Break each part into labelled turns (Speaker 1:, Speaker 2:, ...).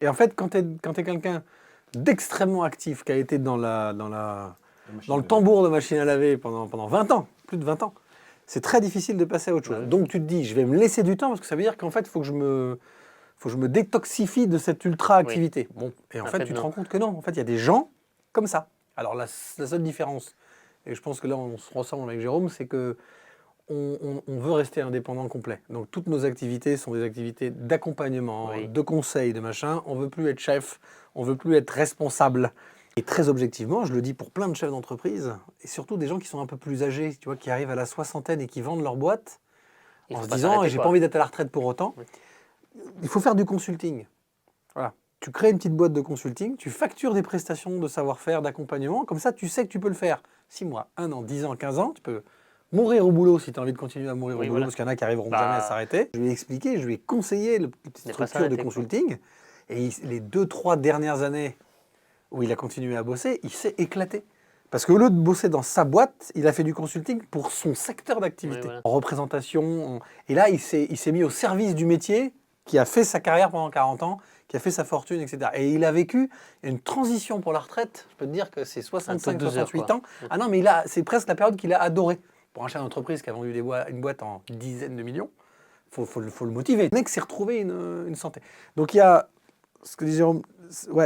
Speaker 1: Et en fait, quand tu es quelqu'un d'extrêmement actif, qui a été dans le tambour de machine à laver pendant 20 ans, plus de 20 ans, c'est très difficile de passer à autre chose.
Speaker 2: Ouais.
Speaker 1: Donc tu te dis, je vais me laisser du temps, parce que ça veut dire qu'en fait, il faut que je me détoxifie de cette ultra-activité. Bon, et en fait, tu te rends compte que non. En fait, il y a des gens comme ça. Alors la seule différence, et je pense que là, on se ressemble avec Jérôme, c'est que on veut rester indépendant complet. Donc toutes nos activités sont des activités d'accompagnement, de conseil, de machin. On veut plus être chef, on veut plus être responsable. Et très objectivement, je le dis pour plein de chefs d'entreprise, et surtout des gens qui sont un peu plus âgés, tu vois, qui arrivent à la soixantaine et qui vendent leur boîte, en se disant, j'ai pas envie d'être à la retraite pour autant. Il faut faire du consulting. Voilà. Tu crées une petite boîte de consulting, tu factures des prestations de savoir-faire, d'accompagnement, comme ça tu sais que tu peux le faire 6 mois, 1 an, 10 ans, 15 ans, tu peux mourir au boulot si tu as envie de continuer à mourir au boulot, parce qu'il y en a qui arriveront jamais à s'arrêter. Je lui ai expliqué, je lui ai conseillé la petite structure de consulting, et les 2-3 dernières années où il a continué à bosser, il s'est éclaté. Parce qu'au lieu de bosser dans sa boîte, il a fait du consulting pour son secteur d'activité, en représentation. Et là, il s'est mis au service du métier, qui a fait sa carrière pendant 40 ans, qui a fait sa fortune, etc. Et il a vécu une transition pour la retraite. Je peux te dire que c'est 65-68 ans. Ah non, mais c'est presque la période qu'il a adorée. Pour un chef d'entreprise qui a vendu une boîte en dizaines de millions, il faut le motiver. Le mec s'est retrouvé une santé. Donc il y a, ce que dit Jérôme,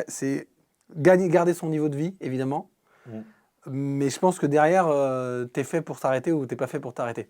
Speaker 1: c'est garder son niveau de vie, évidemment. Mais je pense que derrière, t'es fait pour t'arrêter ou t'es pas fait pour t'arrêter.